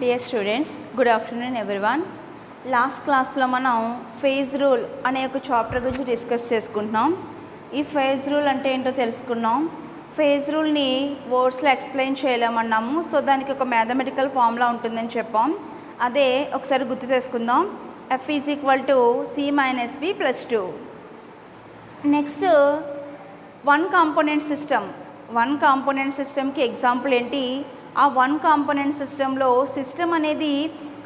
Dear students, good afternoon everyone. Last క్లాస్లో మనం phase rule అనే ఒక చాప్టర్ గురించి డిస్కస్ చేసుకుంటున్నాం. ఈ ఫేజ్ రూల్ అంటే ఏంటో తెలుసుకున్నాం. ఫేజ్ రూల్ని వర్డ్స్లో ఎక్స్ప్లెయిన్ చేయలేమన్నాము. సో దానికి ఒక మ్యాథమెటికల్ ఫార్ములా ఉంటుందని చెప్పాం. అదే ఒకసారి గుర్తు చేసుకుందాం. F = C - B + 2. Next one component సిస్టమ్కి ఎగ్జాంపుల్ ఏంటి? ఆ వన్ కాంపోనెంట్ సిస్టంలో సిస్టమ్ అనేది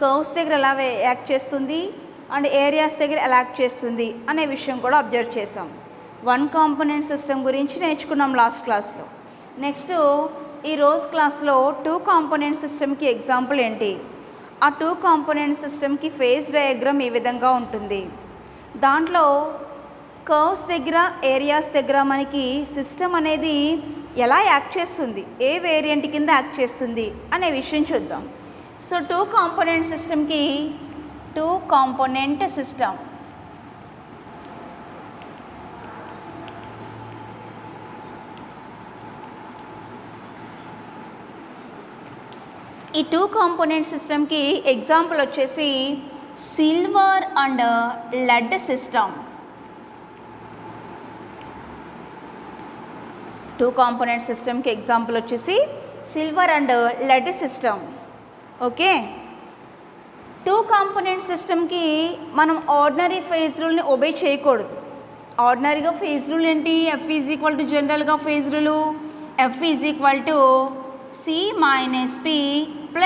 కర్వ్స్ దగ్గర ఎలా యాక్ట్ చేస్తుంది అండ్ ఏరియాస్ దగ్గర ఎలా యాక్ట్ చేస్తుంది అనే విషయం కూడా అబ్జర్వ్ చేసాం. వన్ కాంపోనెంట్ సిస్టమ్ గురించి నేర్చుకున్నాం లాస్ట్ క్లాస్లో. నెక్స్ట్ ఈ రోజు క్లాస్లో టూ కాంపోనెంట్ సిస్టమ్కి ఎగ్జాంపుల్ ఏంటి? ఆ టూ కాంపోనెంట్ సిస్టమ్కి ఫేజ్ డయాగ్రామ్ ఈ విధంగా ఉంటుంది. దాంట్లో కర్వ్స్ దగ్గర ఏరియాస్ దగ్గర మనకి సిస్టమ్ అనేది ఎలా యాక్ట్ చేస్తుంది, ఏ వేరియంట్ కింద యాక్ట్ చేస్తుంది అనే విషయం చూద్దాం. సో టూ కాంపోనెంట్ సిస్టమ్ ఈ టూ కాంపోనెంట్ సిస్టమ్కి ఎగ్జాంపుల్ వచ్చేసి silver and lead system. Two component సిస్టమ్కి ఎగ్జాంపుల్ వచ్చేసి silver and lead system. Okay, two component సిస్టమ్కి మనం ఆర్డినరీ ఫేజ్ రూల్ని ఒబే చేయకూడదు. ఆర్డినరీగా ఫేజ్ రూల్ ఏంటి? F = జనరల్గా phase rule F = C - P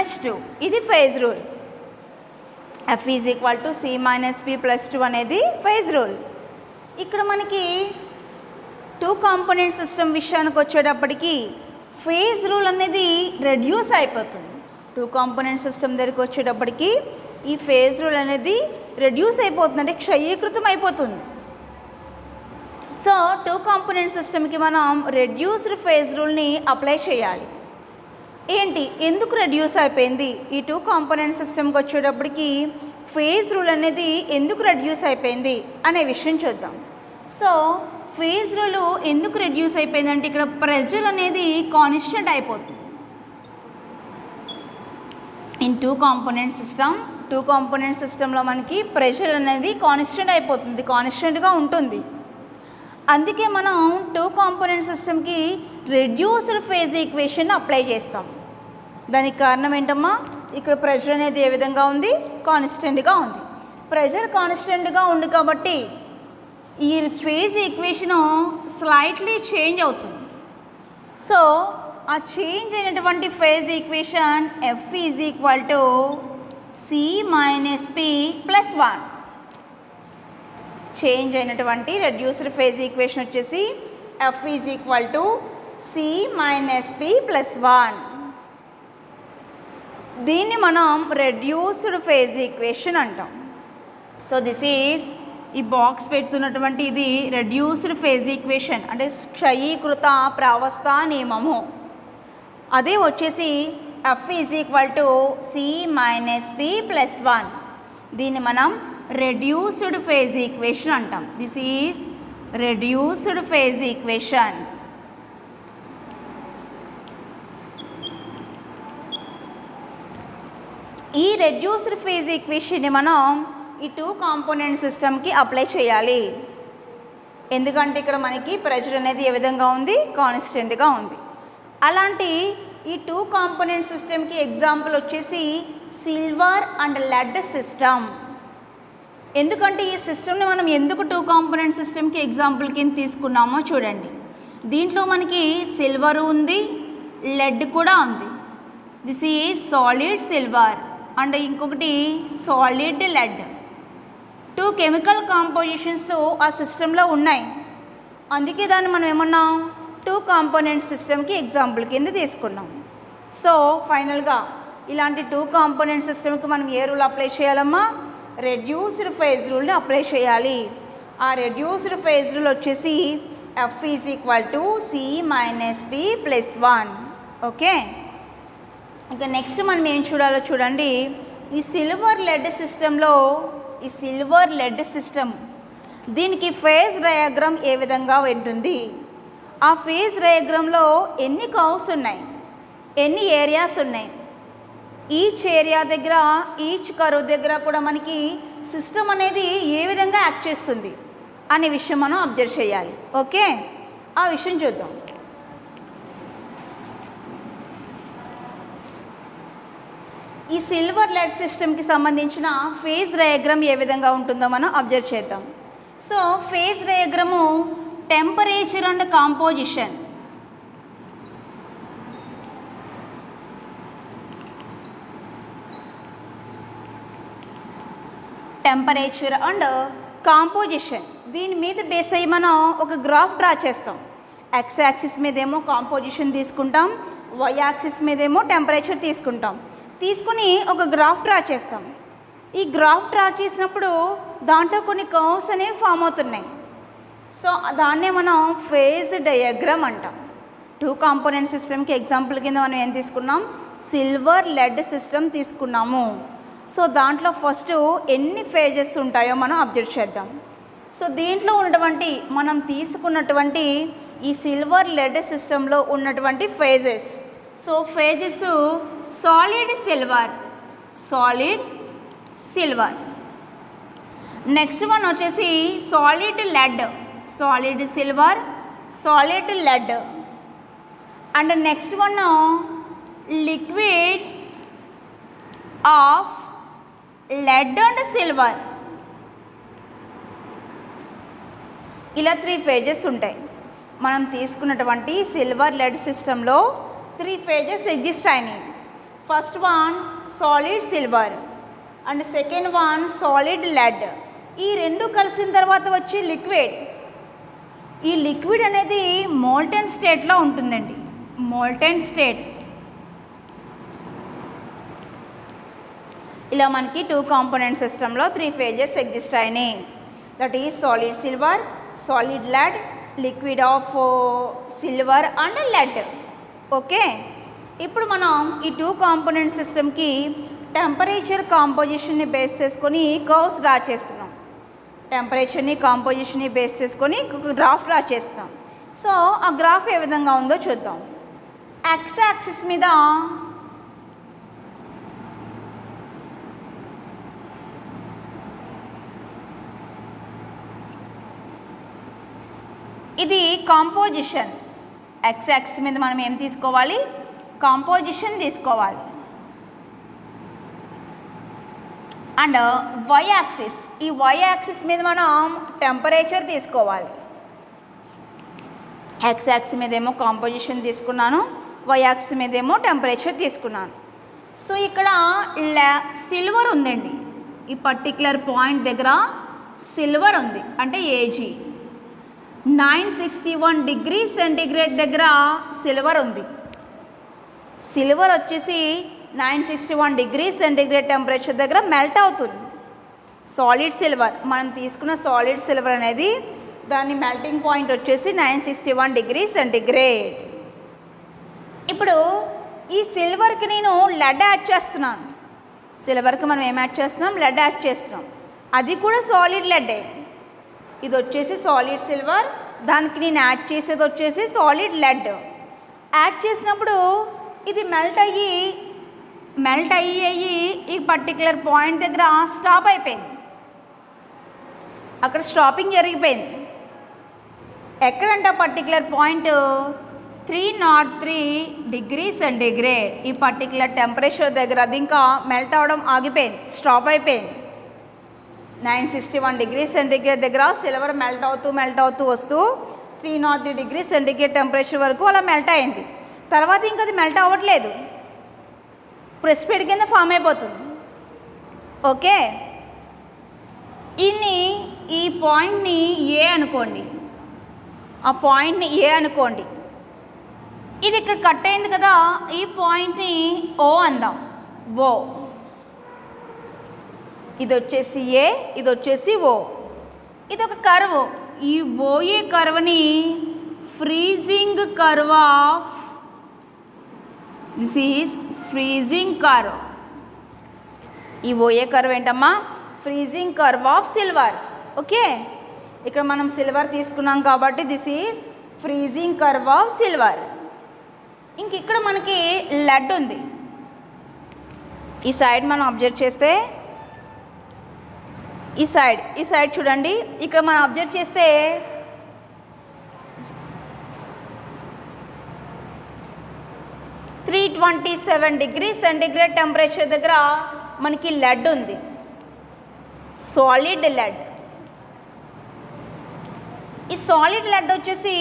+ 2. ఇది phase rule. F = C - P + 2 అనేది ఫేజ్ రూల్. ఇక్కడ మనకి టూ కాంపోనెంట్ సిస్టమ్ విషయానికి వచ్చేటప్పటికి ఫేజ్ రూల్ అనేది రెడ్యూస్ అయిపోతుంది. టూ కాంపోనెంట్ సిస్టమ్ దగ్గరికి వచ్చేటప్పటికి ఈ ఫేజ్ రూల్ అనేది రెడ్యూస్ అయిపోతుంది, అంటే క్షయీకృతం అయిపోతుంది. సో టూ కాంపోనెంట్ సిస్టమ్కి మనం రెడ్యూస్డ్ ఫేజ్ రూల్ని అప్లై చేయాలి. ఏంటి, ఎందుకు రెడ్యూస్ అయిపోయింది? ఈ టూ కాంపోనెంట్ సిస్టమ్కి వచ్చేటప్పటికి ఫేజ్ రూల్ అనేది ఎందుకు రెడ్యూస్ అయిపోయింది అనే విషయం చూద్దాం. సో ఫేజ్ రూల్ ఎందుకు రెడ్యూస్ అయిపోయిందంటే ఇక్కడ ప్రెజర్ అనేది కాన్స్టెంట్ అయిపోతుంది. ఇన్ టూ కాంపోనెంట్ సిస్టంలో మనకి ప్రెషర్ అనేది కాన్స్టెంట్ అయిపోతుంది, కాన్స్టెంట్గా ఉంటుంది. అందుకే మనం టూ కాంపోనెంట్ సిస్టమ్కి రెడ్యూస్డ్ ఫేజ్ ఈక్వేషన్ అప్లై చేస్తాం. దానికి కారణం ఏంటమ్మా? ఇక్కడ ప్రెషర్ అనేది ఏ విధంగా ఉంది? కాన్స్టెంట్గా ఉంది. ప్రెషర్ కాన్స్టెంట్గా ఉంది కాబట్టి ఈ ఫేజ్ ఈక్వేషను స్లైట్లీ చేంజ్ అవుతుంది. సో ఆ చేంజ్ అయినటువంటి phase equation F = C - P + 1. Change అయినటువంటి రెడ్యూస్డ్ ఫేజ్ ఈక్వేషన్ వచ్చేసి F = C - P + 1. దీన్ని మనం రెడ్యూస్డ్ ఫేజ్ ఈక్వేషన్ అంటాం. సో దిస్ ఈజ్ ఈ బాక్స్ పెడుతున్నటువంటి ఇది రెడ్యూస్డ్ ఫేజ్ ఈక్వేషన్, అంటే క్షయీకృత ప్రావస్థ నియమము. అదే వచ్చేసి F = C - P + 1. దీన్ని మనం రెడ్యూస్డ్ ఫేజ్ ఈక్వేషన్ అంటాం. This is reduced phase equation. ఈ రెడ్యూస్డ్ ఫేజ్ ఈక్వేషన్ని మనం ఈ టూ కాంపోనెంట్ సిస్టమ్కి అప్లై చేయాలి. ఎందుకంటే ఇక్కడ మనకి ప్రెషర్ అనేది ఏ విధంగా ఉంది? కాన్స్టెంట్గా ఉంది. అలాంటి ఈ టూ కాంపోనెంట్ సిస్టమ్కి ఎగ్జాంపుల్ వచ్చేసి సిల్వర్ అండ్ లెడ్ సిస్టమ్. ఎందుకంటే ఈ సిస్టమ్ని మనం ఎందుకు టూ కాంపోనెంట్ సిస్టమ్కి ఎగ్జాంపుల్ కింద తీసుకున్నామో చూడండి. దీంట్లో మనకి సిల్వర్ ఉంది, లెడ్ కూడా ఉంది. This is solid silver and ఇంకొకటి solid lead. Two chemical compositions ఆ సిస్టంలో ఉన్నాయి. అందుకే దాన్ని మనం ఏమన్నాం? టూ కాంపోనెంట్ సిస్టమ్కి ఎగ్జాంపుల్ కింద తీసుకున్నాం. సో ఫైనల్గా ఇలాంటి టూ కాంపోనెంట్ సిస్టమ్కి మనం ఏ రూల్ అప్లై చేయాలమ్మా? రెడ్యూస్డ్ ఫేజ్ రూల్ని అప్లై చేయాలి. ఆ రెడ్యూస్డ్ ఫేజ్ రూల్ వచ్చేసి F = C - P + 1. ఓకే, ఇంకా నెక్స్ట్ మనం ఏం చూడాలో చూడండి. ఈ సిల్వర్ లెడ్ సిస్టమ్ దీనికి ఫేజ్ డయాగ్రామ్ ఏ విధంగా ఉంటుంది? ఆ ఫేజ్ డయాగ్రామ్లో ఎన్ని కర్వ్స్ ఉన్నాయి, ఎన్ని ఏరియాస్ ఉన్నాయి, ఈచ్ ఏరియా దగ్గర, ఈచ్ కర్వ్ దగ్గర కూడా మనకి సిస్టమ్ అనేది ఏ విధంగా యాక్ట్ చేస్తుంది అనే విషయం మనం అబ్జర్వ్ చేయాలి. ఓకే, ఆ విషయం చూద్దాం. ఈ సిల్వర్ లెడ్ సిస్టమ్కి సంబంధించిన ఫేజ్ డయాగ్రామ్ ఏ విధంగా ఉంటుందో మనం అబ్జర్వ్ చేద్దాం. So phase diagram temperature and composition, temperature and composition దీని మీద బేస్ అయ్యి మనం ఒక గ్రాఫ్ డ్రా చేస్తాం. ఎక్స్ యాక్సిస్ మీదేమో కాంపోజిషన్ తీసుకుంటాం, వై యాక్సిస్ మీదేమో టెంపరేచర్ తీసుకుని ఒక గ్రాఫ్ డ్రా చేస్తాం. ఈ గ్రాఫ్ డ్రా చేసినప్పుడు దాంట్లో కొన్ని కర్వ్స్ అనేవి ఫామ్ అవుతున్నాయి. సో దాన్నే మనం ఫేజ్ డయాగ్రామ్ అంటాం. 2 కాంపోనెంట్ సిస్టమ్కి ఎగ్జాంపుల్ కింద మనం ఏం తీసుకున్నాం, సిల్వర్ లెడ్ సిస్టమ్ తీసుకున్నాము. సో దాంట్లో ఫస్ట్ ఎన్ని ఫేజెస్ ఉంటాయో మనం అబ్జర్వ్ చేద్దాం. సో దీంట్లో ఉన్నటువంటి మనం తీసుకున్నటువంటి ఈ సిల్వర్ లెడ్ సిస్టంలో ఉన్నటువంటి phases, so phases solid silver, next one వచ్చేసి solid silver, solid lead, and next one liquid of lead and silver. ఇలా 3 ఫేజెస్ ఉంటాయి. మనం తీసుకున్నటువంటి సిల్వర్ లెడ్ సిస్టంలో 3 ఫేజెస్ ఎగ్జిస్ట్ అయినాయి. First one solid silver and second one solid lead. ఈ 2 కలిసిన తర్వాత వచ్చి లిక్విడ్. ఈ లిక్విడ్ అనేది మోల్టెన్ స్టేట్లో ఉంటుందండి, మోల్టెన్ స్టేట్. ఇలా మనకి 2 కాంపోనెంట్ సిస్టంలో 3 ఫేజెస్ ఎగ్జిస్ట్ అయినాయి. That is solid silver, solid lead, liquid of silver and lead. Okay, ఇప్పుడు మనం ఈ 2 కాంపోనెంట్ సిస్టమ్కి టెంపరేచర్ కాంపోజిషన్ని బేస్ చేసుకొని కర్వ్స్ డ్రా చేస్తున్నాం. టెంపరేచర్ని కాంపోజిషన్ని బేస్ చేసుకొని గ్రాఫ్ డ్రా చేస్తాం. సో ఆ గ్రాఫ్ ఏ విధంగా ఉందో చూద్దాం. ఎక్స్ యాక్సిస్ మీద ఇది కాంపోజిషన్. ఎక్స్ యాక్సిస్ మీద మనం ఏం తీసుకోవాలి, కాంపోజిషన్ తీసుకోవాలి. అండ్ వై యాక్సిస్, ఈ వై యాక్సిస్ మీద మనం టెంపరేచర్ తీసుకోవాలి. ఎక్స్ యాక్సిస్ మీద ఏమో కాంపోజిషన్ తీసుకున్నాను, వై యాక్సిస్ మీద ఏమో టెంపరేచర్ తీసుకున్నాను. సో ఇక్కడ సిల్వర్ ఉందండి, ఈ పర్టిక్యులర్ పాయింట్ దగ్గర సిల్వర్ ఉంది, అంటే ఏజీ 961 డిగ్రీ సెంటీగ్రేడ్ దగ్గర సిల్వర్ ఉంది. సిల్వర్ వచ్చేసి 961 డిగ్రీ సెంటీగ్రేడ్ టెంపరేచర్ దగ్గర మెల్ట్ అవుతుంది. సాలిడ్ సిల్వర్, మనం తీసుకున్న సాలిడ్ సిల్వర్ అనేది దాని మెల్టింగ్ పాయింట్ వచ్చేసి 961 డిగ్రీ సెంటీగ్రేడ్. ఇప్పుడు ఈ సిల్వర్కి నేను లెడ్ యాడ్ చేస్తున్నాను. సిల్వర్కి మనం ఏం యాడ్ చేస్తున్నాం, లెడ్ యాడ్ చేస్తున్నాం. అది కూడా సాలిడ్ లెడ్డే. ఇది వచ్చేసి సాలిడ్ సిల్వర్, దానికి నేను యాడ్ చేసేది వచ్చేసి సాలిడ్ లెడ్. యాడ్ చేసినప్పుడు ఇది మెల్ట్ అయ్యి ఈ పర్టికులర్ పాయింట్ దగ్గర స్టాప్ అయిపోయింది. అక్కడ స్టాపింగ్ జరిగిపోయింది. ఎక్కడంటే పర్టికులర్ పాయింట్ 303 డిగ్రీ సెంటీగ్రేడ్. ఈ పర్టికులర్ టెంపరేచర్ దగ్గర అది ఇంకా మెల్ట్ అవ్వడం ఆగిపోయింది, స్టాప్ అయిపోయింది. 961 డిగ్రీ సెంటీగ్రేడ్ దగ్గర సిల్వర్ మెల్ట్ అవుతూ వస్తూ 303 డిగ్రీ సెంటీగ్రేడ్ టెంపరేచర్ వరకు అలా మెల్ట్ అయింది. తర్వాత ఇంకా అది మెల్ట్ అవ్వట్లేదు, ప్రెసిపిటేట్ కింద ఫామ్ అయిపోతుంది. ఓకే, ఈ పాయింట్ని ఏ అనుకోండి, ఆ పాయింట్ని ఏ అనుకోండి. ఇది ఇక్కడ కట్ అయింది కదా, ఈ పాయింట్ని ఓ అందాం, ఓ. ఇది వచ్చేసి ఏ, ఇది వచ్చేసి ఓ. ఇది ఒక కర్వ్. ఈ ఓఏ కర్వ్ని freezing curve of, this is freezing curve. ఈ ఓఏ కర్వ్ ఏంటమ్మా, freezing curve of silver. Okay, ఇక్కడ మనం సిల్వర్ తీసుకున్నాం కాబట్టి this is freezing curve of silver. ఇంక ఇక్కడ మనకి లెడ్ ఉంది. ఈ సైడ్ మనం అబ్జర్వ్ చేస్తే ఈ సైడ్ చూడండి, ఇక్కడ మనం అబ్జర్వ్ చేస్తే 327 డిగ్రీ సెంటిగ్రేడ్ టెంపరేచర్ దగ్గర మనకి లెడ్ ఉంది, సాలిడ్ లెడ్. ఈ సాలిడ్ లెడ్ వచ్చేసి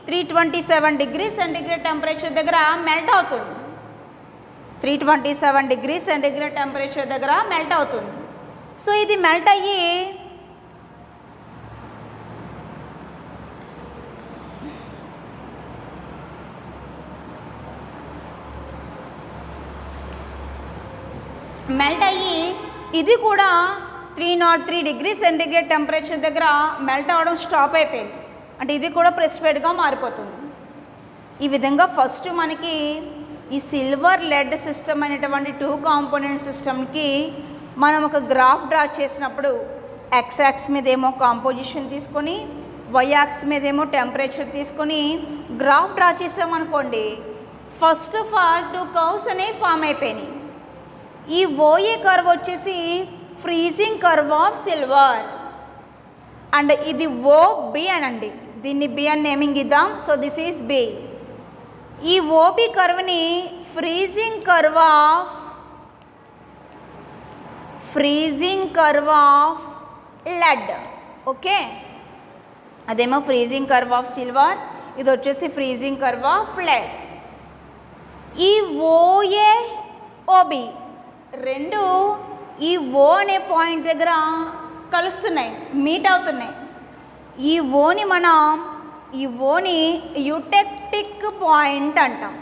327 డిగ్రీ సెంటిగ్రేడ్ టెంపరేచర్ దగ్గర మెల్ట్ అవుతుంది. 327 డిగ్రీ సెంటిగ్రేడ్ టెంపరేచర్ దగ్గర మెల్ట్ అవుతుంది. సో ఇది మెల్ట్ అయ్యి ఇది కూడా 303 డిగ్రీ సెంటిగ్రేడ్ టెంపరేచర్ దగ్గర మెల్ట్ అవ్వడం స్టాప్ అయిపోయింది. అంటే ఇది కూడా ప్రెసిపిటేట్గా మారిపోతుంది. ఈ విధంగా ఫస్ట్ మనకి ఈ సిల్వర్ లెడ్ సిస్టమ్ అనేటువంటి 2 కాంపోనెంట్ సిస్టమ్కి మనం ఒక గ్రాఫ్ డ్రా చేసినప్పుడు ఎక్స్ యాక్స్ మీద ఏమో కాంపోజిషన్ తీసుకొని వై యాక్స్ మీద ఏమో టెంపరేచర్ తీసుకొని గ్రాఫ్ డ్రా చేసామనుకోండి, ఫస్ట్ ఆఫ్ ఆల్ 2 కర్వ్స్ అనేవి ఫామ్ అయిపోయినాయి. ఈ ఓఏ కర్వ్ వచ్చేసి freezing curve of silver and ఇది ఓ బి అనండి, దీన్ని బి అని నేమింగ్ ఇద్దాం. So this is B. ఈ ఓబి కర్వ్ని freezing curve of lead. Okay, అదేమో ఫ్రీజింగ్ కర్వ్ ఆఫ్ సిల్వర్, ఇది వచ్చేసి ఫ్రీజింగ్ కర్వ్ ఆఫ్ లెడ్. ఈ ఓఏ ఓబి రెండు ఈ ఓ అనే పాయింట్ దగ్గర కలుస్తున్నాయి, మీట్ అవుతున్నాయి. ఈ ఓని యుటెక్టిక్ పాయింట్ అంటాం.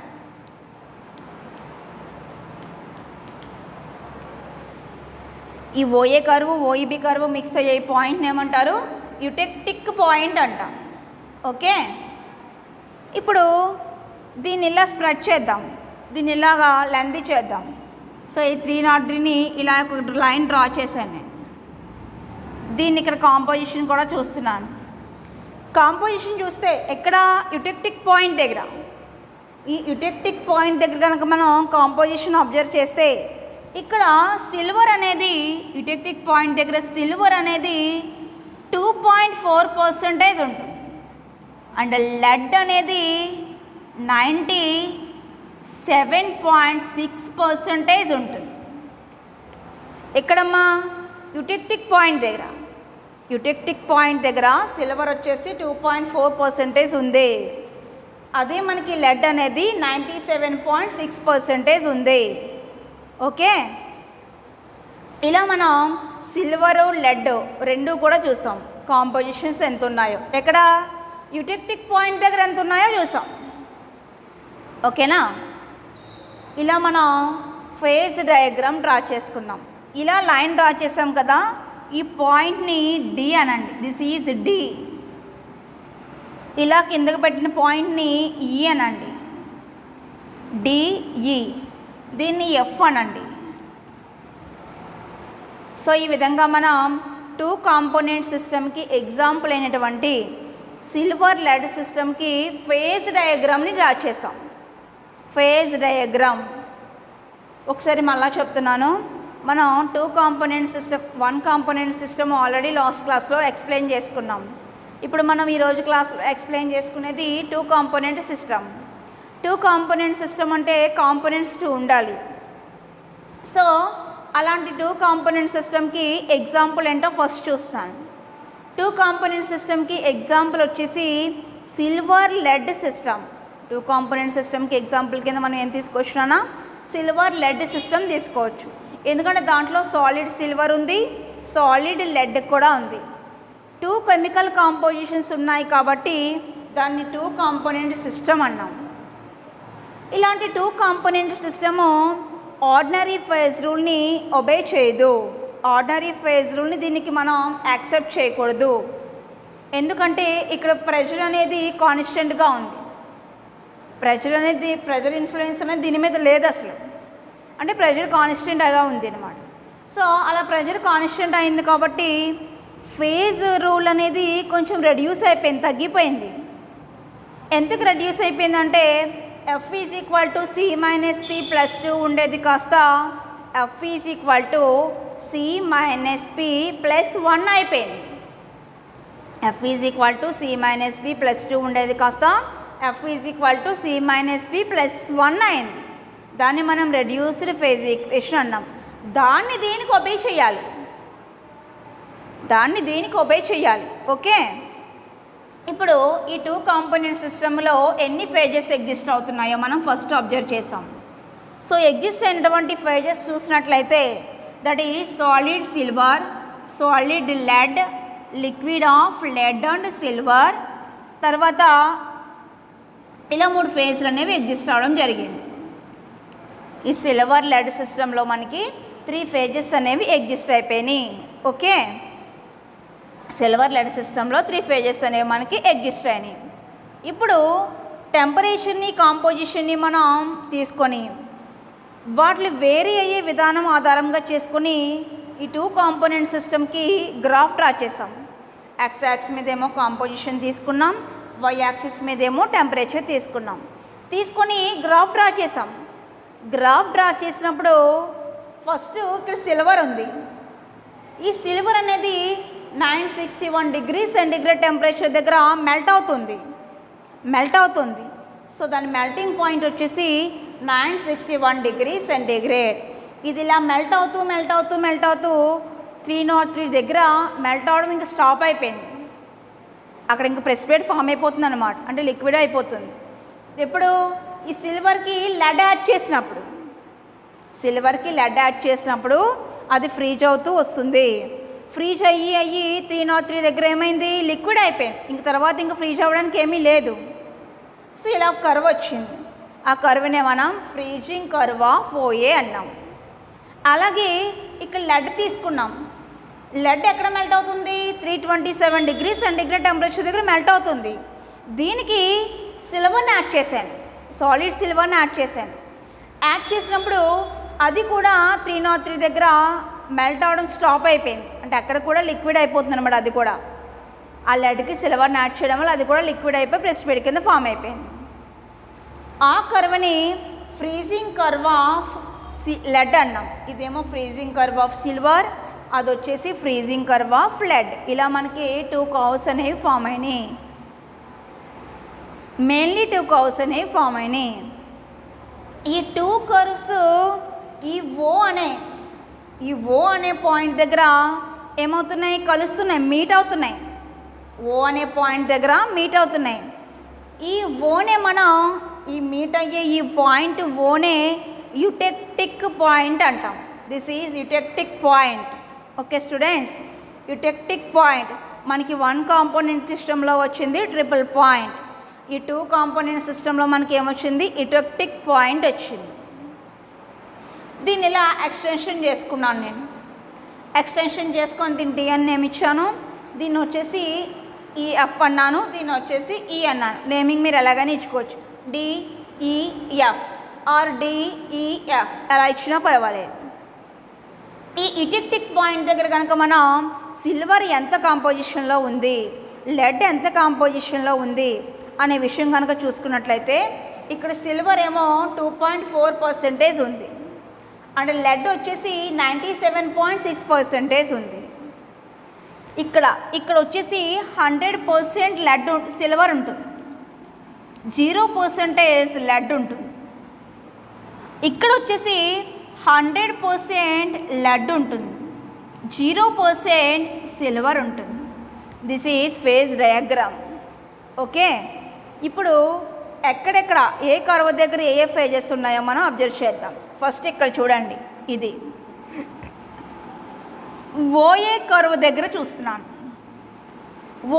ఈ ఓఏ కర్వ్ ఓఈబి కర్వ్ మిక్స్ అయ్యే పాయింట్ని ఏమంటారు? యుటెక్టిక్ పాయింట్ అంటాం. ఓకే, ఇప్పుడు దీన్ని ఇలా స్ప్రెడ్ చేద్దాం, దీన్ని ఇలాగా లెంత్ చేద్దాం. సో ఈ 303ని ఇలా ఒక లైన్ డ్రా చేశాను నేను. దీన్ని ఇక్కడ కాంపోజిషన్ కూడా చూస్తున్నాను. కాంపోజిషన్ చూస్తే ఎక్కడ యుటెక్టిక్ పాయింట్ దగ్గర, ఈ యుటెక్టిక్ పాయింట్ దగ్గర కనుక మనం కాంపోజిషన్ అబ్జర్వ్ చేస్తే ఇక్కడ సిల్వర్ అనేది యుటెక్టిక్ పాయింట్ దగ్గర సిల్వర్ అనేది 2.4% ఉంటుంది అండ్ లెడ్ అనేది 97.6% ఉంటుంది. ఎక్కడమ్మా? యుటెక్టిక్ పాయింట్ దగ్గర సిల్వర్ వచ్చేసి 2.4% ఉంది. అదే మనకి లెడ్ అనేది 97.6% ఉంది. ఓకే, ఇలా మనం సిల్వరు లెడ్ రెండు కూడా చూసాం, కాంపోజిషన్స్ ఎంత ఉన్నాయో. ఎక్కడ? యుటెక్టిక్ పాయింట్ దగ్గర ఎంత ఉన్నాయో చూసాం. ఓకేనా? ఇలా మనం ఫేజ్ డయాగ్రామ్ డ్రా చేసుకున్నాం. ఇలా లైన్ డ్రా చేసాం కదా, ఈ పాయింట్ని డి అనండి, దిస్ ఈజ్ డి. ఇలా కిందకు పెట్టిన పాయింట్ని ఈ అనండి, డిఈ. దీన్ని ఎఫ్ అనండి. సో ఈ విధంగా మనం 2 కాంపోనెంట్ సిస్టమ్కి ఎగ్జాంపుల్ అయినటువంటి సిల్వర్ లెడ్ సిస్టమ్కి ఫేజ్ డయాగ్రామ్ని డ్రా చేసాం. ఫేజ్ డయాగ్రామ్ ఒకసారి మళ్ళా చెప్తున్నాను. మనం 2 component system 1 component system already last క్లాస్లో ఎక్స్ప్లెయిన్ చేసుకున్నాం. ఇప్పుడు మనం ఈరోజు క్లాస్లో ఎక్స్ప్లెయిన్ చేసుకునేది 2 కాంపోనెంట్ సిస్టమ్. 2 కాంపోనెంట్ సిస్టమ్ అంటే కాంపోనెంట్స్ 2 ఉండాలి. సో అలాంటి 2 కాంపోనెంట్ సిస్టమ్కి ఎగ్జాంపుల్ ఏంటో ఫస్ట్ చూస్తాను. 2 కాంపోనెంట్ సిస్టమ్కి ఎగ్జాంపుల్ వచ్చేసి సిల్వర్ లెడ్ సిస్టమ్. 2 కాంపోనెంట్ సిస్టమ్కి ఎగ్జాంపుల్ కింద మనం ఏం తీసుకోవచ్చునా? సిల్వర్ లెడ్ సిస్టమ్ తీసుకోవచ్చు. ఎందుకంటే దాంట్లో సాలిడ్ సిల్వర్ ఉంది, సాలిడ్ లెడ్ కూడా ఉంది. 2 కెమికల్ కాంపోజిషన్స్ ఉన్నాయి కాబట్టి దాన్ని 2 కాంపోనెంట్ సిస్టమ్ అన్నాం. ఇలాంటి 2 కాంపోనెంట్ సిస్టము ఆర్డినరీ ఫేజ్ రూల్ని ఒబే చేయదు. ఆర్డినరీ ఫేజ్ రూల్ని దీనికి మనం యాక్సెప్ట్ చేయకూడదు. ఎందుకంటే ఇక్కడ ప్రెషర్ అనేది కాన్స్టెంట్గా ఉంది. ప్రెషర్ ఇన్ఫ్లుయెన్స్ అనేది దీని మీద లేదు అసలు. అంటే ప్రెషర్ కాన్స్టెంట్గా ఉంది అనమాట. సో అలా ప్రెషర్ కాన్స్టెంట్ అయింది కాబట్టి ఫేజ్ రూల్ అనేది కొంచెం రెడ్యూస్ అయిపోయింది, తగ్గిపోయింది. ఎంతకు రెడ్యూస్ అయిపోయిందంటే F = C - P + 2 ఉండేది కాస్త F is equal to C minus P plus 1 అయిపోయింది. F is equal to C minus P plus 2 ఉండేది కాస్త F is equal to C minus P plus 1 అయింది. దాన్ని మనం రెడ్యూస్డ్ ఫేజ్ ఈక్వేషన్ అన్నాం. దాన్ని దీనికి ఒబే చేయాలి, ఓకే. ఇప్పుడు ఈ 2 కాంపోనెంట్ సిస్టంలో ఎన్ని ఫేజెస్ ఎగ్జిస్ట్ అవుతున్నాయో మనం ఫస్ట్ అబ్జర్వ్ చేసాం. సో ఎగ్జిస్ట్ అయినటువంటి ఫేజెస్ చూసినట్లయితే that is solid silver, solid lead, liquid of lead and silver, తర్వాత ఇలా 3 ఫేజ్లు అనేవి ఎగ్జిస్ట్ అవడం జరిగింది. ఈ సిల్వర్ లెడ్ సిస్టంలో మనకి 3 ఫేజెస్ అనేవి ఎగ్జిస్ట్ అయిపోయినాయి, ఓకే. సిల్వర్ లెడ్ సిస్టంలో 3 ఫేజెస్ అనేవి మనకి ఎగ్జిస్ట్ అయినాయి. ఇప్పుడు టెంపరేచర్ని, కాంపోజిషన్ని మనం తీసుకొని వాటిని వేరీ అయ్యే విధానం ఆధారంగా చేసుకొని ఈ 2 కాంపోనెంట్ సిస్టమ్కి గ్రాఫ్ డ్రా చేసాం. ఎక్స్ యాక్సిస్ మీదేమో కాంపోజిషన్ తీసుకున్నాం, వై యాక్సిస్ మీదేమో టెంపరేచర్ తీసుకొని గ్రాఫ్ డ్రా చేసాం. గ్రాఫ్ డ్రా చేసినప్పుడు ఫస్ట్ ఇక్కడ సిల్వర్ ఉంది. ఈ సిల్వర్ అనేది 961 డిగ్రీ సెంటిగ్రేడ్ టెంపరేచర్ దగ్గర మెల్ట్ అవుతుంది. సో దాని మెల్టింగ్ పాయింట్ వచ్చేసి 961 డిగ్రీ సెంటిగ్రేడ్. ఇది ఇలా మెల్ట్ అవుతూ 303 దగ్గర మెల్ట్ అవడం ఇంకా స్టాప్ అయిపోయింది. అక్కడ ఇంకా ప్రెసిపిటేట్ ఫామ్ అయిపోతుంది అనమాట, అంటే లిక్విడ్ అయిపోతుంది. ఇప్పుడు ఈ సిల్వర్కి లెడ్ యాడ్ చేసినప్పుడు అది ఫ్రీజ్ అవుతూ వస్తుంది. ఫ్రీజ్ అయ్యి 303 దగ్గర ఏమైంది, లిక్విడ్ అయిపోయింది. ఇంక తర్వాత ఇంకా ఫ్రీజ్ అవ్వడానికి ఏమీ లేదు. సో ఇలా ఒక కర్వ్ వచ్చింది. ఆ కర్వ్నే మనం ఫ్రీజింగ్ కర్వ్ ఆఫ్ ఓఏ అన్నాం. అలాగే ఇక్కడ లెడ్ తీసుకున్నాం. లెడ్ ఎక్కడ మెల్ట్ అవుతుంది, 327 డిగ్రీ సెంటిగ్రేడ్ టెంపరేచర్ దగ్గర మెల్ట్ అవుతుంది. దీనికి సిల్వర్ని యాడ్ చేశాను, సాలిడ్ సిల్వర్ని యాడ్ చేసినప్పుడు అది కూడా 303 దగ్గర మెల్ట్ అవడం స్టాప్ అయిపోయింది. అంటే అక్కడ కూడా లిక్విడ్ అయిపోతుంది అనమాట. అది కూడా ఆ లెడ్కి సిల్వర్ని యాడ్ చేయడం వల్ల అది కూడా లిక్విడ్ అయిపోయి ప్రెసిపిటేట్ కింద ఫామ్ అయిపోయింది. ఆ కర్వ్ని ఫ్రీజింగ్ కర్వ్ ఆఫ్ లెడ్ అన్నాం. ఇదేమో ఫ్రీజింగ్ కర్వ్ ఆఫ్ సిల్వర్, అది వచ్చేసి ఫ్రీజింగ్ కర్వ్ ఆఫ్ లెడ్. ఇలా మనకి 2 కర్వ్స్ అనేవి ఫామ్ అయినాయి. మెయిన్లీ 2 కర్వ్స్ అనేవి ఫామ్ అయినాయి. ఈ 2 కర్వ్స్ ఈ ఓ అనే పాయింట్ దగ్గర ఏమవుతున్నాయి, కలుస్తున్నాయి, మీట్ అవుతున్నాయి. ఓ అనే పాయింట్ దగ్గర మీట్ అవుతున్నాయి. ఈ ఓనే మనం ఈ మీట్ అయ్యే ఈ పాయింట్ ఓనే యూటెక్టిక్ పాయింట్ అంటాం. This is eutectic point, okay students. Eutectic point మనకి 1 కాంపోనెంట్ సిస్టంలో వచ్చింది ట్రిపుల్ పాయింట్. ఈ 2 కాంపోనెంట్ సిస్టంలో మనకి ఏమొచ్చింది, యూటెక్టిక్ పాయింట్ వచ్చింది. దీన్ని ఇలా ఎక్స్టెన్షన్ చేసుకున్నాను నేను. ఎక్స్టెన్షన్ చేసుకొని దీన్ని డి అని నేమ్ ఇచ్చాను. దీన్ని వచ్చేసి ఈఎఫ్ అన్నాను, దీన్ని వచ్చేసి ఈ అన్నాను. నేమింగ్ మీరు ఎలాగైనా ఇచ్చుకోవచ్చు, డిఈఎఫ్ ఆర్ డిఈఎఫ్ ఎలా ఇచ్చినా పర్వాలేదు. ఈ యూటెక్టిక్ పాయింట్ దగ్గర కనుక మనం సిల్వర్ ఎంత కాంపోజిషన్లో ఉంది, లెడ్ ఎంత కాంపోజిషన్లో ఉంది అనే విషయం కనుక చూసుకున్నట్లయితే ఇక్కడ సిల్వర్ ఏమో 2.4% ఉంది, అండ్ లెడ్ వచ్చేసి 97.6% ఉంది. ఇక్కడ వచ్చేసి 100% లెడ్ సిల్వర్ ఉంటుంది, 0% లెడ్ ఉంటుంది. ఇక్కడ వచ్చేసి 100% లెడ్ ఉంటుంది, 0% సిల్వర్ ఉంటుంది. This is phase diagram, okay. ఇప్పుడు ఎక్కడెక్కడ ఏ కర్వ్ దగ్గర ఏ ఫేజెస్ ఉన్నాయో మనం అబ్జర్వ్ చేద్దాం. ఫస్ట్ ఇక్కడ చూడండి, ఇది ఓఏ కర్వ్ దగ్గర చూస్తున్నాను.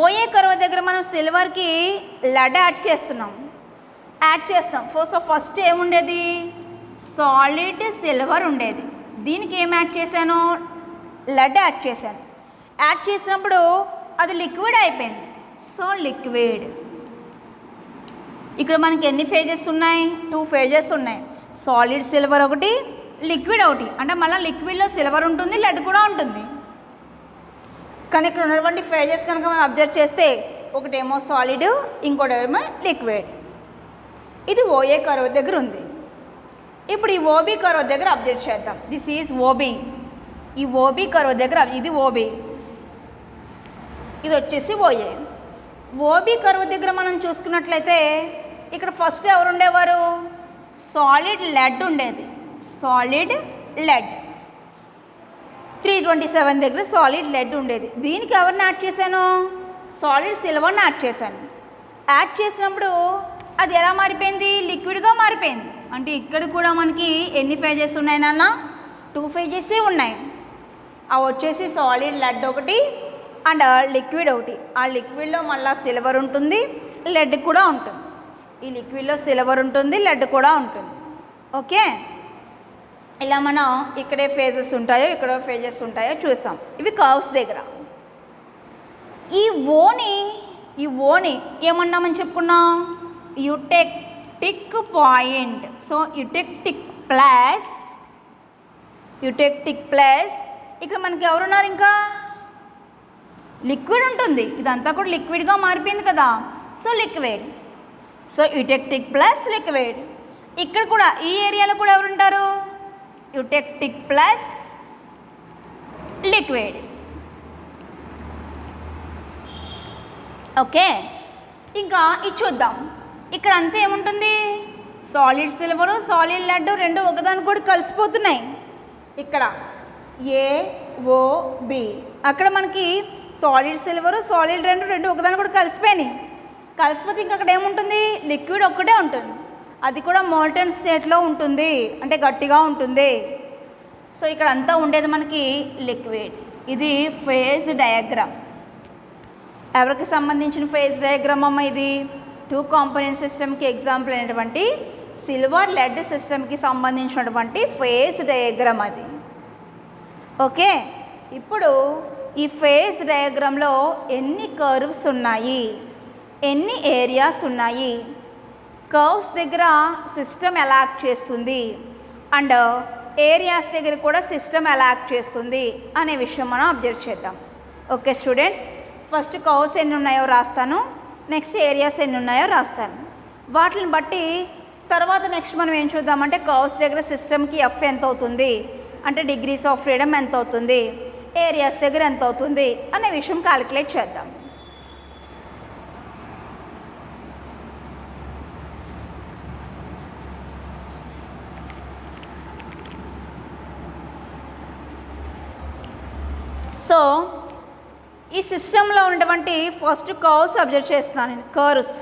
ఓఏ కర్వ్ దగ్గర మనం సిల్వర్కి లెడ్ యాడ్ చేస్తాం. ఫస్ట్ ఏముండేది, సాలిడ్ సిల్వర్ ఉండేది. దీనికి ఏం యాడ్ చేశాను, లెడ్ యాడ్ చేసినప్పుడు అది లిక్విడ్ అయిపోయింది. So liquid. ఇక్కడ మనకి ఎన్ని ఫేజెస్ ఉన్నాయి, 2 ఫేజెస్ ఉన్నాయి. సాలిడ్ సిల్వర్ ఒకటి, లిక్విడ్ ఒకటి. అంటే మళ్ళీ లిక్విడ్లో సిల్వర్ ఉంటుంది, లెడ్ కూడా ఉంటుంది. కానీ ఇక్కడ ఉన్నటువంటి ఫేజెస్ కనుక మనం అబ్జర్వ్ చేస్తే ఒకటేమో సాలిడ్, ఇంకోటేమో లిక్విడ్. ఇది ఓఏ కర్వ్ దగ్గర ఉంది. ఇప్పుడు ఈ ఓబీ కర్వ్ దగ్గర అబ్జర్వ్ చేద్దాం. This is OB. ఈ ఓబీ కర్వ్ దగ్గర ఇది ఓబీ, ఇది వచ్చేసి ఓఏ. ఓబీ కర్వ్ దగ్గర మనం చూసుకున్నట్లయితే ఇక్కడ ఫస్ట్ ఎవరు ఉండేవారు? సాలిడ్ లెడ్ ఉండేది. సాలిడ్ లెడ్ 327 దగ్గర సాలిడ్ లెడ్ ఉండేది. దీనికి ఎవరిని యాడ్ చేశాను? సాలిడ్ సిల్వర్ని యాడ్ చేశాను. యాడ్ చేసినప్పుడు అది ఎలా మారిపోయింది? లిక్విడ్గా మారిపోయింది. అంటే ఇక్కడ కూడా మనకి ఎన్ని ఫేజెస్ ఉన్నాయి నాన్న? 2 ఫేజెస్ ఉన్నాయి. అవి వచ్చేసి సాలిడ్ లెడ్ ఒకటి అండ్ లిక్విడ్ ఒకటి. ఆ లిక్విడ్లో మళ్ళీ సిల్వర్ ఉంటుంది, లెడ్ కూడా ఉంటుంది. ఈ లిక్విడ్లో సిల్వర్ ఉంటుంది, లెడ్ కూడా ఉంటుంది. ఓకే, ఇలా మనం ఇక్కడే ఫేజెస్ ఉంటాయో ఇక్కడ ఫేజెస్ ఉంటాయో చూసాం. ఇవి కర్వ్స్ దగ్గర. ఈ ఓని ఏమన్నామని చెప్పుకున్నాం? Eutectic point. So eutectic plus ఇక్కడ మనకి ఎవరున్నారు? ఇంకా లిక్విడ్ ఉంటుంది. ఇదంతా కూడా లిక్విడ్గా మారిపోయింది కదా, so liquid. So eutectic plus liquid. ఇక్కడ కూడా ఈ ఏరియాలో కూడా ఎవరుంటారు? Eutectic plus liquid. ఓకే, ఇంకా ఇది చూద్దాం. ఇక్కడ అంతా ఏముంటుంది? సాలిడ్ సిల్వరు సాలిడ్ లెడ్ రెండు ఒకదాని కూడా కలిసిపోతున్నాయి. ఇక్కడ AOB, అక్కడ మనకి సాలిడ్ సిల్వరు సాలిడ్ రెండు ఒకదాని కూడా కలిసిపోయినాయి. కలిసిపోతే ఇంకా అక్కడ ఏముంటుంది? లిక్విడ్ ఒక్కటే ఉంటుంది. అది కూడా మోల్టన్ స్టేట్లో ఉంటుంది, అంటే గట్టిగా ఉంటుంది. సో ఇక్కడ అంతా ఉండేది మనకి లిక్విడ్. ఇది ఫేజ్ డయాగ్రామ్. ఎవరికి సంబంధించిన ఫేజ్ డయాగ్రామ్ అమ్మ ఇది? 2 కాంపోనెంట్ సిస్టమ్కి ఎగ్జాంపుల్ అయినటువంటి సిల్వర్ లెడ్ సిస్టమ్కి సంబంధించినటువంటి ఫేజ్ డయాగ్రామ్ అది. ఓకే, ఇప్పుడు ఈ ఫేజ్ డయాగ్రామ్లో ఎన్ని కర్వ్స్ ఉన్నాయి, ఎన్ని ఏరియాస్ ఉన్నాయి, కర్వ్స్ దగ్గర సిస్టమ్ ఎలా యాక్ట్ చేస్తుంది అండ్ ఏరియాస్ దగ్గర కూడా సిస్టమ్ ఎలా యాక్ట్ చేస్తుంది అనే విషయం మనం అబ్జర్వ్ చేద్దాం. ఓకే స్టూడెంట్స్, ఫస్ట్ కర్వ్స్ ఎన్ని ఉన్నాయో రాస్తాను, నెక్స్ట్ ఏరియాస్ ఎన్ని ఉన్నాయో రాస్తాను. వాటిని బట్టి తర్వాత నెక్స్ట్ మనం ఏం చూద్దామంటే కర్వ్స్ దగ్గర సిస్టమ్కి F ఎంత అవుతుంది, అంటే డిగ్రీస్ ఆఫ్ ఫ్రీడమ్ ఎంత అవుతుంది, ఏరియాస్ దగ్గర ఎంత అవుతుంది అనే విషయం క్యాలిక్యులేట్ చేద్దాం. సో ఈ సిస్టంలో ఉన్నటువంటి ఫస్ట్ కర్వ్స్ అబ్జర్వ్ చేస్తున్నాను నేను. Curves.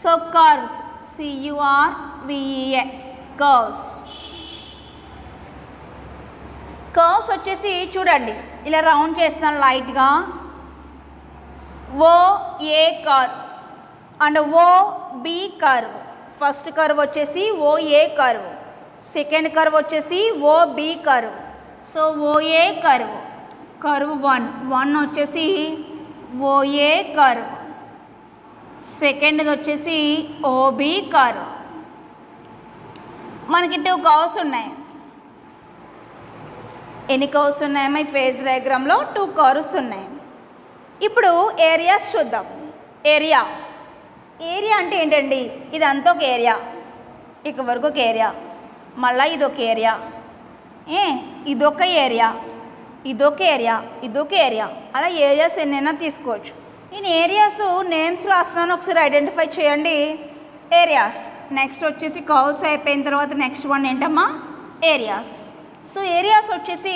So curves CURVES curves. Curves వచ్చేసి చూడండి ఇలా రౌండ్ చేస్తున్నాను లైట్గా. OA curve and OB curve. First curve వచ్చేసి OA కర్వ్, సెకండ్ కర్వ్ వచ్చేసి OB curve. So OA curve, curve 1 వచ్చేసి OA కర్వ్, సెకండ్ది వచ్చేసి OB కర్వ్. మనకి 2 కర్వ్స్ ఉన్నాయి. ఎన్ని కర్వ్స్ ఉన్నాయమ్మా ఈ ఫేజ్ డయాగ్రామ్లో? 2 కర్వ్స్ ఉన్నాయి. ఇప్పుడు ఏరియాస్ చూద్దాం. ఏరియా అంటే ఏంటండి? ఇదంతా ఒక ఏరియా, ఇక వరకు ఒక ఏరియా, మళ్ళీ ఇదొక ఏరియా, ఇదొక ఏరియా, ఇదొక ఏరియా, ఇదొక ఏరియా, అలా ఏరియాస్ ఎన్నైనా తీసుకోవచ్చు. నేను ఏరియాస్ నేమ్స్ రాస్తాను, ఒకసారి ఐడెంటిఫై చేయండి. ఏరియాస్. నెక్స్ట్ వచ్చేసి కర్వ్స్ అయిపోయిన తర్వాత నెక్స్ట్ వన్ ఏంటమ్మా? ఏరియాస్. సో ఏరియాస్ వచ్చేసి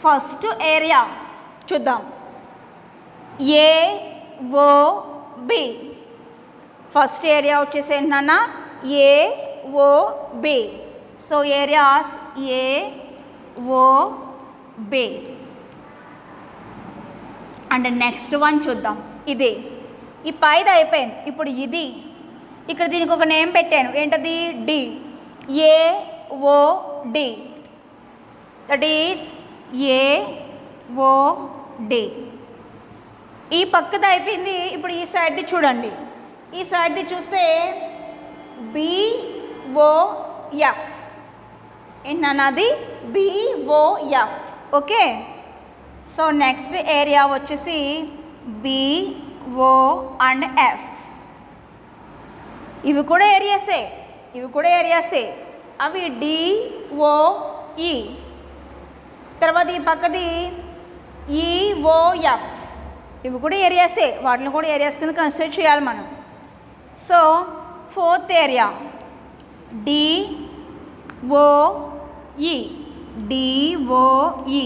ఫస్ట్ ఏరియా చూద్దాం. AOB. ఫస్ట్ ఏరియా వచ్చేసి ఏంటన్నా? AOB. So areas AOB. And next one చూద్దాం. ఇది ఈ పైది అయిపోయింది. ఇప్పుడు ఇది ఇక్కడ దీనికి ఒక నేమ్ పెట్టాను, ఏంటది? D. AOD. That is AOD. ఈ పక్కది అయిపోయింది. ఇప్పుడు ఈ సైడ్ది చూడండి. ఈ సైడ్ది చూస్తే BOF. ఏంటన్నది? BOF. Okay. So next area వచ్చేసి BO అండ్ F. ఇవి కూడా ఏరియాసే. అవి డిఓఈ. తర్వాత ఈ పక్కది ఈఓఎఫ్. ఇవి కూడా ఏరియాసే, వాటిని కూడా ఏరియాస్ కింద కన్సిడర్ చేయాలి మనం. So fourth area DOE, DOE.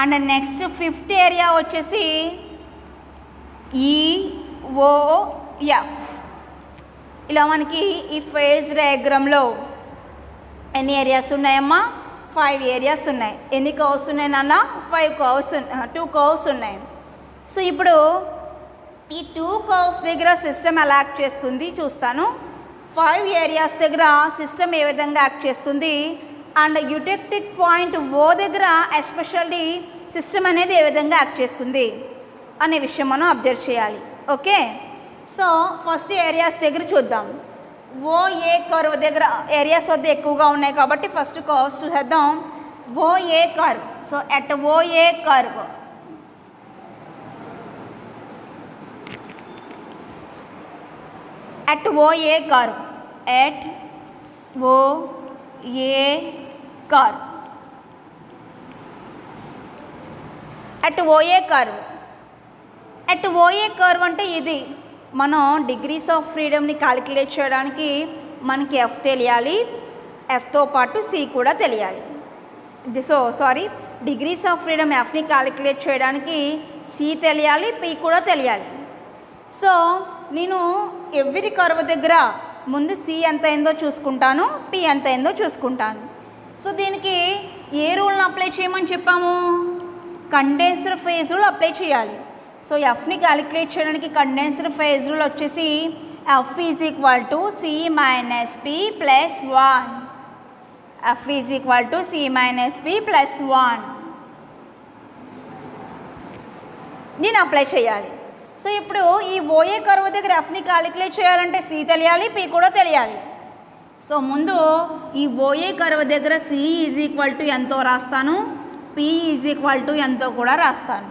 And next fifth area వచ్చేసి ఈఓఎఫ్. ఇలా మనకి ఈ ఫేజ్ డయాగ్రామ్లో ఎన్ని ఏరియాస్ ఉన్నాయమ్మా? 5 ఏరియాస్ ఉన్నాయి. ఎన్ని కర్వ్స్ ఉన్నాయి నాన్న? 5 కర్వ్స్, 2 కర్వ్స్ ఉన్నాయి. సో ఇప్పుడు ఈ 2 కర్వ్స్ దగ్గర సిస్టమ్ ఎలా యాక్ట్ చేస్తుంది చూస్తాను. 5 ఏరియాస్ దగ్గర సిస్టమ్ ఏ విధంగా యాక్ట్ చేస్తుంది, అండ్ యూటెక్టిక్ పాయింట్ ఓ దగ్గర ఎస్పెషల్లీ సిస్టమ్ అనేది ఏ విధంగా యాక్ట్ చేస్తుంది అనే విషయం మనం అబ్జర్వ్ చేయాలి. ఓకే, సో ఫస్ట్ ఏరియాస్ దగ్గర చూద్దాం. ఓఏ కర్వ్ దగ్గర ఏరియాస్ వద్ద ఎక్కువగా ఉన్నాయి కాబట్టి ఫస్ట్ కర్వ్స్ చూసేద్దాం. OA curve. So at OA curve, at OA curve, at OA curve, at OA curve. at OA curve అంటే ఇది మనం డిగ్రీస్ ఆఫ్ ఫ్రీడమ్ని క్యాలిక్యులేట్ చేయడానికి మనకి ఎఫ్ తెలియాలి, ఎఫ్తో పాటు సి కూడా తెలియాలి. డిగ్రీస్ ఆఫ్ ఫ్రీడమ్ ఎఫ్ని క్యాలిక్యులేట్ చేయడానికి సి తెలియాలి, పి కూడా తెలియాలి. సో నేను ఎవ్రీ కర్వ్ దగ్గర ముందు సి ఎంత అయిందో చూసుకుంటాను, పి ఎంత అయిందో చూసుకుంటాను. సో దీనికి ఏ రూల్ని అప్లై చేయమని చెప్పాము? కండెన్స్డ్ ఫేజ్ రూల్ అప్లై చేయాలి. సో ఎఫ్ని క్యాలిక్యులేట్ చేయడానికి కండెన్స్డ్ ఫేజ్ రూల్ వచ్చేసి F is equal to C minus P plus 1. F is equal to C minus P plus 1 నేను అప్లై చేయాలి. సో ఇప్పుడు ఈ ఓఏ కర్వ్ దగ్గర ఎఫ్ని క్యాలిక్యులేట్ చేయాలంటే సి తెలియాలి, పి కూడా తెలియాలి. సో ముందు ఈ ఓఏ కర్వ్ దగ్గర సి ఈజ్ ఈక్వల్ టు ఎంతో రాస్తాను, పి ఈజ్ ఈక్వల్ టు ఎంతో కూడా రాస్తాను.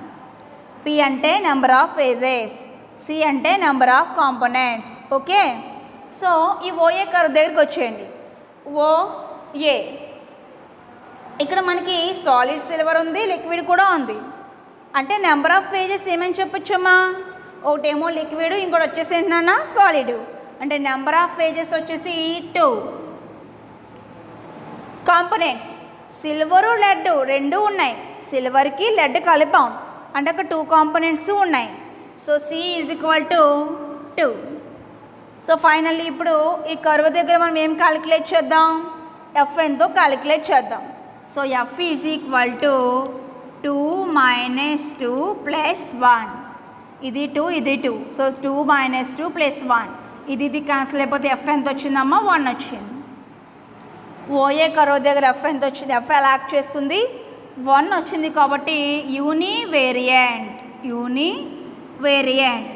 పి అంటే నెంబర్ ఆఫ్ ఫేజెస్, సి అంటే number of components. Okay, so ఈ ఓఏ కర్వ్ దగ్గరికి వచ్చేయండి. ఓఏ ఇక్కడ మనకి సాలిడ్ సిల్వర్ ఉంది, లిక్విడ్ కూడా ఉంది. అంటే నెంబర్ ఆఫ్ ఫేజెస్ ఏమని చెప్పొచ్చమ్మా? ఒకటేమో లిక్విడ్, ఇంకోటి వచ్చేసి ఏంటన్నా సాలిడ్. అంటే నెంబర్ ఆఫ్ ఫేజెస్ వచ్చేసి 2. కాంపోనెంట్స్ సిల్వరు లెడ్ రెండు ఉన్నాయి, సిల్వర్కి లెడ్ కలిపాం అంటే అక్కడ 2 కాంపోనెంట్స్ ఉన్నాయి. So C is equal to 2. So finally ఇప్పుడు ఈ కర్వ్ దగ్గర మనం ఏం క్యాలిక్యులేట్ చేద్దాం? ఎఫ్ ఎంతో క్యాలిక్యులేట్ చేద్దాం. So F is equal to 2 minus 2 plus 1. ఇది 2, ఇది 2. So 2 minus 2 plus 1. ఇది క్యాన్సిల్ అయిపోతే ఎఫ్ ఎంత వచ్చిందమ్మా? 1 వచ్చింది. ఓఏ కర్వ్ దగ్గర ఎఫ్ ఎంత వచ్చింది? ఎఫ్ ఎలా యాక్ట్ చేస్తుంది? 1 వచ్చింది కాబట్టి యూనివేరియంట్.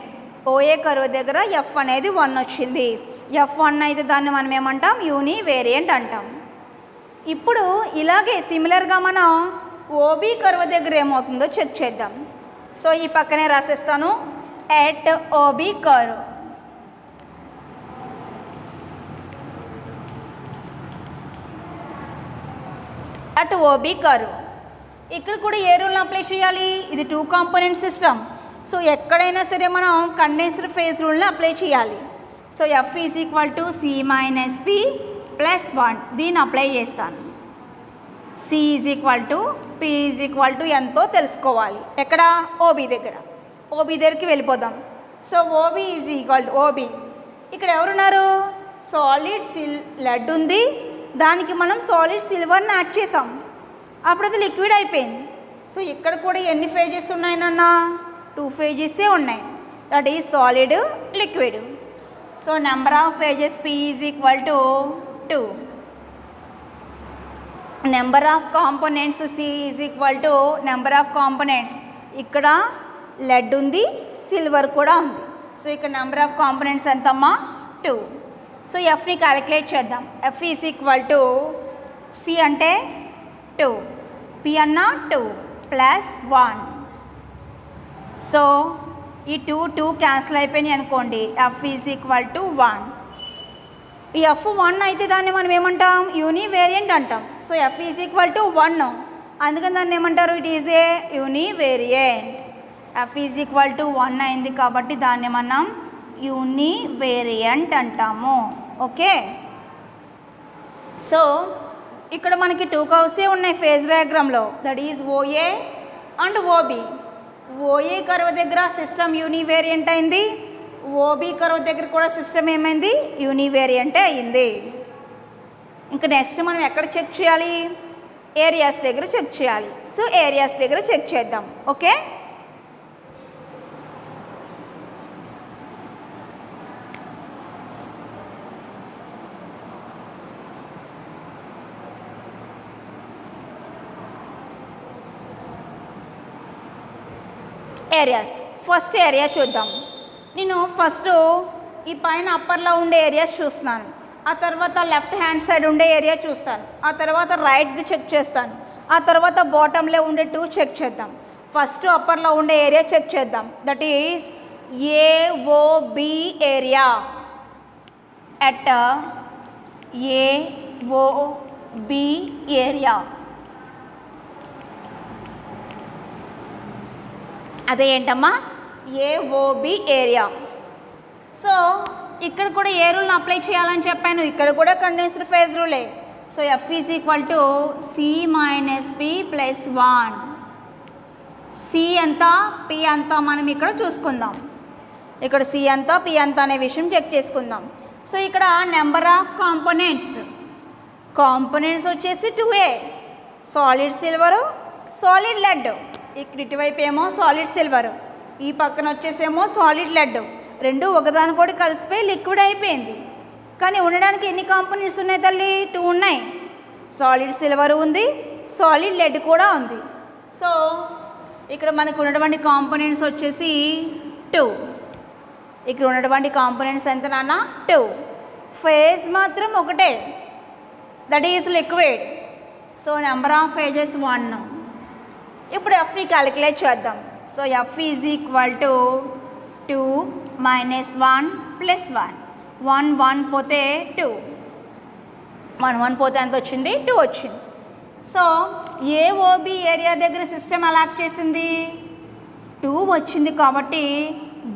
ఓఏ కర్వ్ దగ్గర ఎఫ్ అనేది 1 వచ్చింది. ఎఫ్ 1 అయితే దాన్ని మనం ఏమంటాం? యూనివేరియంట్ అంటాం. ఇప్పుడు ఇలాగే సిమిలర్గా మనం ఓబీ కర్వ్ దగ్గర ఏమవుతుందో చెక్ చేద్దాం. సో ఈ పక్కనే రాసేస్తాను, at OB curve. At OB curve ఇక్కడ కూడా ఏ రూల్ని అప్లై చేయాలి? ఇది 2 కాంపోనెంట్ సిస్టమ్. సో ఎక్కడైనా సరే మనం కండెన్స్డ్ ఫేజ్ రూల్ని అప్లై చేయాలి. So F is equal to C minus P plus 1 దీన్ని అప్లై చేస్తాను. C is equal to P is equal to ఎంతో తెలుసుకోవాలి. ఎక్కడ? ఓబీ దగ్గర. ఓబీ దగ్గరికి వెళ్ళిపోదాం. So OB is equal to OB. ఇక్కడ ఎవరున్నారు? సాలిడ్ లెడ్ ఉంది, దానికి మనం సాలిడ్ సిల్వర్ని యాడ్ చేసాం, అప్పుడు అది లిక్విడ్ అయిపోయింది. సో ఇక్కడ కూడా ఎన్ని ఫేజెస్ ఉన్నాయి నాన్న? 2 ఫేజెసే ఉన్నాయి. That is solid, liquid. So number of phases P is equal to 2. Number of components C is equal to number of components. ఇక్కడ లెడ్ ఉంది, సిల్వర్ కూడా ఉంది. సో ఇక్కడ నెంబర్ ఆఫ్ కాంపోనెంట్స్ ఎంతమ్మా? 2. సో ఎఫ్ని క్యాలిక్యులేట్ చేద్దాం. F is equal to C అంటే 2, P అన్న 2 ప్లస్ 1. సో ఈ 2 క్యాన్సిల్ అయిపోయినాయి అనుకోండి. F is equal to 1. ఈ ఎఫ్ 1 అయితే దాన్ని మనం ఏమంటాం, యూనివేరియంట్ అంటాం. So F is equal to 1, అందుకని దాన్ని ఏమంటారు, it is a univariant. F is equal to 1 అయింది కాబట్టి దాన్ని మనం యూనివేరియంట్ అంటాము. ఓకే, సో ఇక్కడ మనకి 2 కర్వ్సే ఉన్నాయి ఫేజ్ డయాగ్రామ్లో, that is OA and OB. OA curve దగ్గర సిస్టమ్ యూనివేరియంట్ అయింది, ఓబి కర్వ్ దగ్గర కూడా సిస్టమ్ ఏమైంది, యూనివేరియంటే అయింది. ఇంకా నెక్స్ట్ మనం ఎక్కడ చెక్ చేయాలి, ఏరియాస్ దగ్గర చెక్ చేయాలి. సో ఏరియాస్ దగ్గర చెక్ చేద్దాం. Okay, areas. ఫస్ట్ ఏరియా చూద్దాం. నేను ఫస్ట్ ఈ పైన అప్పర్లో ఉండే ఏరియాస్ చూస్తున్నాను, ఆ తర్వాత లెఫ్ట్ హ్యాండ్ సైడ్ ఉండే ఏరియా చూస్తాను, ఆ తర్వాత రైట్ది చెక్ చేస్తాను, ఆ తర్వాత బాటంలో ఉండే 2 చెక్ చేద్దాం. ఫస్ట్ అప్పర్లో ఉండే ఏరియా చెక్ చేద్దాం, that is AOB area. At AOB area, అదే ఏంటమ్మా, ఏఓబి ఏరియా. సో ఇక్కడ కూడా ఏ రూల్ని అప్లై చేయాలని చెప్పాను, ఇక్కడ కూడా కండెన్స్డ్ ఫేజ్ రూలే. So F is equal to C minus P plus 1. C ఎంత, పి ఎంత మనం ఇక్కడ చూసుకుందాం. ఇక్కడ సి ఎంత, పి ఎంత అనే విషయం చెక్ చేసుకుందాం. సో ఇక్కడ నెంబర్ ఆఫ్ కాంపోనెంట్స్ వచ్చేసి 2A, solid silver, solid lead. ఇక్కడ ఇటువైపు ఏమో సాలిడ్ సిల్వర్, ఈ పక్కన వచ్చేసేమో సాలిడ్ లెడ్. రెండు ఒకదానికోటి కలిసిపోయి లిక్విడ్ అయిపోయింది. కానీ ఉండడానికి ఎన్ని కాంపోనెంట్స్ ఉన్నాయి తల్లి, 2 ఉన్నాయి. సాలిడ్ సిల్వర్ ఉంది, సాలిడ్ లెడ్ కూడా ఉంది. సో ఇక్కడ మనకు ఉన్నటువంటి కాంపోనెంట్స్ వచ్చేసి 2. ఇక్కడ ఉన్నటువంటి కాంపోనెంట్స్ ఎంత నాన్న, 2. ఫేజ్ మాత్రం ఒకటే, that is liquid. So number of phases 1. ఇప్పుడు ఎఫ్ని క్యాలిక్యులేట్ చేద్దాం. So F is equal to 2 minus 1 plus 1. 1 పోతే 2, 1 పోతే ఎంత వచ్చింది, 2 వచ్చింది. సో ఏఓబి ఏరియా దగ్గర సిస్టమ్ అలాట్ చేసింది 2 వచ్చింది కాబట్టి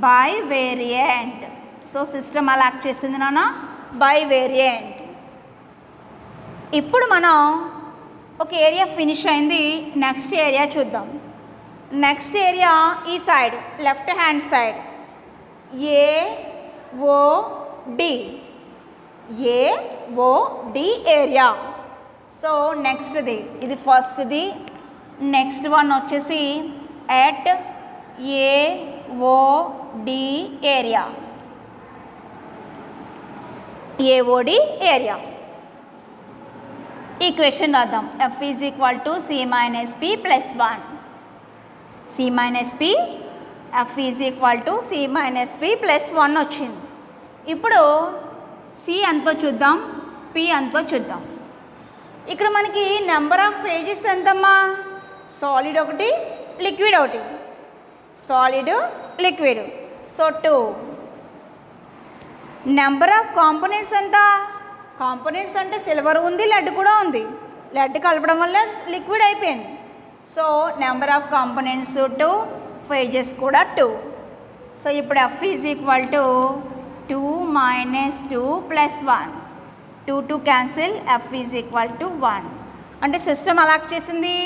bivariant. So system allot చేసింది నాన్న బై వేరియంట్. ఇప్పుడు మనం ఒక ఏరియా ఫినిష్ అయింది, నెక్స్ట్ ఏరియా చూద్దాం. నెక్స్ట్ ఏరియా ఈ side left hand side AOD area. So నెక్స్ట్ది ఇది ఫస్ట్ది, నెక్స్ట్ వన్ వచ్చేసి at AOD area. AOD area equation రాద్దాం. F is equal to C minus P plus 1. C minus P, F is equal to C minus P plus 1 వచ్చింది. ఇప్పుడు C ఎంతో చూద్దాం, P ఎంతో చూద్దాం. ఇక్కడ మనకి నెంబర్ ఆఫ్ ఫేజెస్ ఎంతమ్మా, సాలిడ్ ఒకటి, లిక్విడ్ ఒకటి. Solid, liquid, so 2. Number of components ఎంత, కాంపోనెంట్స్ అంటే సిల్వర్ ఉంది, లెడ్ కూడా ఉంది. లెడ్ కలపడం వల్ల లిక్విడ్ అయిపోయింది. So number of components 2, phases కూడా 2. సో ఇప్పుడు F is equal to 2 minus 2 plus 1. 2 cancel, F is equal to 1. అంటే సిస్టమ్ అలాట్ చేసింది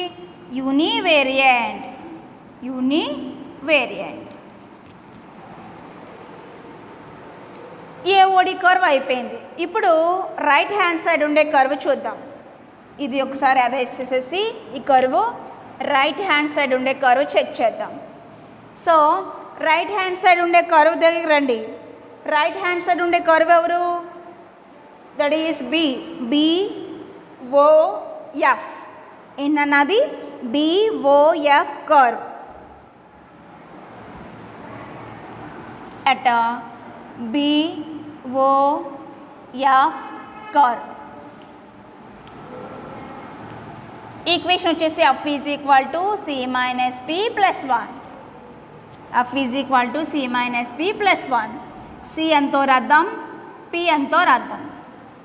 యూనివేరియంట్. ఏఓడి కర్వ్ అయిపోయింది. ఇప్పుడు రైట్ హ్యాండ్ సైడ్ ఉండే కర్వ్ చూద్దాం. ఇది ఒకసారి అరేంజ్ చేసేసి ఈ కర్వ్ రైట్ హ్యాండ్ సైడ్ ఉండే కర్వ్ చెక్ చేద్దాం. సో రైట్ హ్యాండ్ సైడ్ ఉండే కర్వ్ దగ్గర రండి. రైట్ హ్యాండ్ సైడ్ ఉండే కర్వ్ ఎవరు, దట్ ఈస్ BOF. ఏంటన్నది BOF curve. At BOF curve equation వచ్చేసి F is equal to C minus P plus 1. F is equal to C minus P plus 1. C ఎంతో రాద్దాం, P ఎంతో రాద్దాం.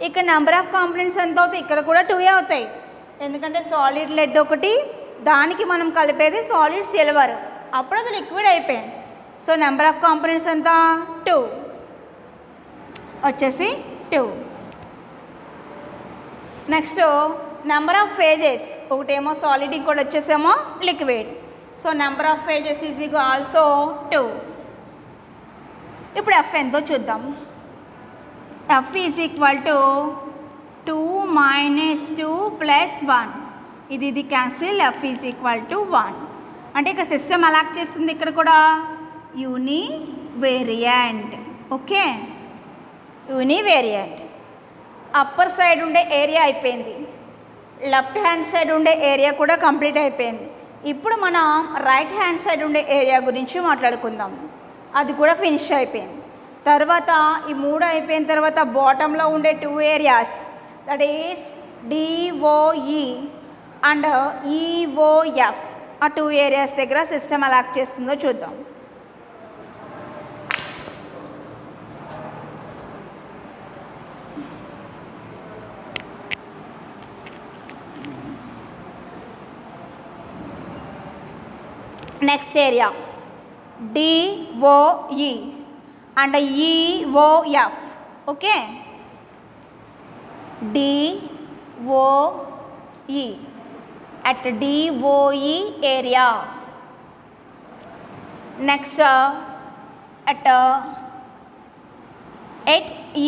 ఇక్కడ number of components ఎంత అవుతాయి? ఇక్కడ కూడా 2 అవుతాయి, ఎందుకంటే సాలిడ్ లెడ్ ఒకటి, దానికి మనం కలిపేది సాలిడ్ సిల్వర్, అప్పుడు అది లిక్విడ్ అయిపోయింది. సో నెంబర్ ఆఫ్ కాంపోనెంట్స్ ఎంత? 2 వచ్చేసి 2. నెక్స్ట్ నెంబర్ ఆఫ్ ఫేజెస్, ఒకటేమో సాలిడ్, ఇంకోటి వచ్చేసేమో liquid. So number of phases is equal also 2. ఇప్పుడు ఎఫ్ ఎంతో చూద్దాం. F is equal to 2 - 2 + 1. ఇది cancel. F is equal to 1. అంటే ఇక్కడ సిస్టమ్ అలాట్ చేస్తుంది, ఇక్కడ కూడా univariant. Okay, univariant. Upper side ఉండే ఏరియా అయిపోయింది, లెఫ్ట్ హ్యాండ్ సైడ్ ఉండే ఏరియా కూడా కంప్లీట్ అయిపోయింది. ఇప్పుడు మనం రైట్ హ్యాండ్ సైడ్ ఉండే ఏరియా గురించి మాట్లాడుకుందాం. అది కూడా ఫినిష్ అయిపోయింది. తర్వాత ఈ 3 అయిపోయిన తర్వాత బాటంలో ఉండే 2 areas, that is DOE and EOF, ఆ 2 ఏరియాస్ దగ్గర సిస్టమ్ అలాట్ చేస్తుందో చూద్దాం. Next area DOE and EOF. Okay, DOE at DOE area. Next at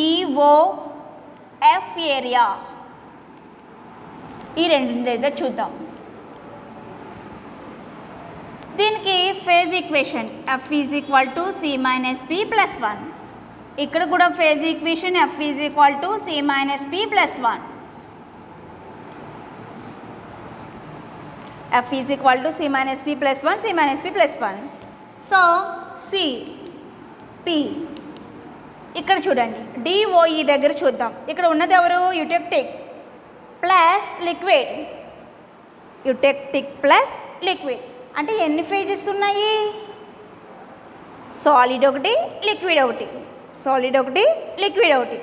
EOF area. ఈ రెండు దగ్గర చూద్దాం. దీనికి phase equation F is equal to C - P + 1. ఇక్కడ కూడా phase equation F is equal to C - P + 1. F is equal to C - P + 1, C - P + 1. So C P. ఇక్కడ చూడండి, DOE దగ్గర చూద్దాం. ఇక్కడ ఉన్నది ఎవరు? Eutectic plus liquid. Eutectic plus liquid అంటే ఎన్ని ఫేజెస్ ఉన్నాయి? సాలిడ్ ఒకటి, లిక్విడ్ ఒకటి, సాలిడ్ ఒకటి, లిక్విడ్ ఒకటి.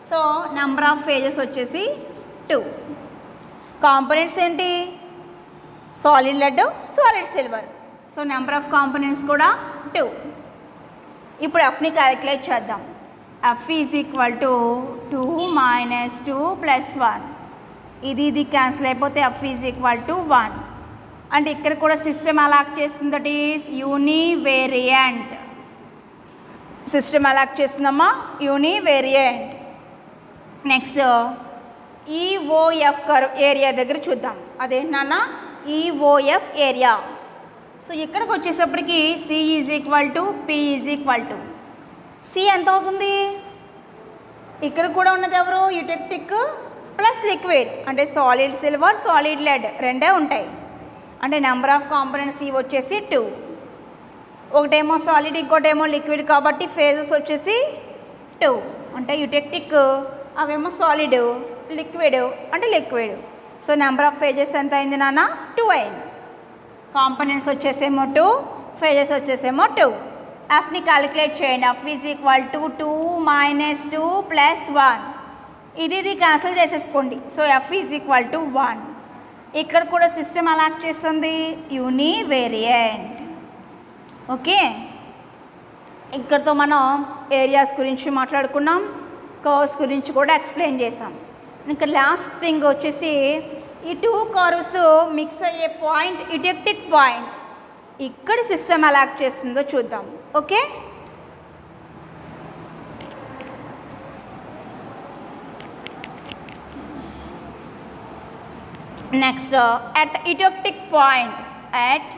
సో నెంబర్ ఆఫ్ ఫేజెస్ వచ్చేసి 2. కాంపోనెంట్స్ ఏంటి? Solid lead, solid silver. So number of components కూడా 2. ఇప్పుడు ఎఫ్ని క్యాలిక్యులేట్ చేద్దాం. F is equal to 2 - 2 + 1. ఇది క్యాన్సిల్ అయిపోతే ఎఫ్ ఈజ్ ఈక్వల్ టు 1. అంటే ఇక్కడ కూడా సిస్టమ్ అలాట్ చేస్తుంది, that is univariant. System allot చేస్తుందమ్మా, univariant. Next EOF curve area దగ్గర చూద్దాం. అదేంటన్నా? EOF area. సో ఇక్కడికి వచ్చేసప్పటికి C is equal to P is equal to C ఎంత అవుతుంది? ఇక్కడ కూడా ఉన్నది ఎవరు? యుటెక్టిక్ ప్లస్ లిక్విడ్ అంటే సాలిడ్ సిల్వర్, సాలిడ్ లెడ్ రెండే ఉంటాయి. అంటే నెంబర్ ఆఫ్ కాంపోనెంట్స్ C వచ్చేసి 2. ఒకటేమో సాలిడ్, ఇంకోటేమో లిక్విడ్, కాబట్టి ఫేజెస్ వచ్చేసి 2. అంటే యుటెక్టిక్ అవేమో సాలిడ్, లిక్విడ్ అంటే liquid. So number of phases ఎంత అయింది నాన్న? 2 అయింది. కాంపోనెంట్స్ వచ్చేసేమో 2, ఫేజెస్ వచ్చేసేమో 2. ఎఫ్ని క్యాలిక్యులేట్ చేయండి. F is equal to 2 - 2 + 1. ఇది క్యాన్సిల్ చేసేసుకోండి. So F is equal to 1. ఇక్కడ కూడా సిస్టమ్ అలాట్ చేస్తుంది, యూనివేరియంట్. ఓకే, ఇక్కడతో మనం ఏరియాస్ గురించి మాట్లాడుకున్నాం, కర్వ్స్ గురించి కూడా ఎక్స్ప్లెయిన్ చేసాం. ఇంకా లాస్ట్ థింగ్ వచ్చేసి ఈ 2 కర్వ్స్ మిక్స్ అయ్యే పాయింట్ యుటెక్టిక్ పాయింట్. ఇక్కడ సిస్టమ్ అలాట్ చేస్తుందో చూద్దాం. Okay, next at eutectic point, at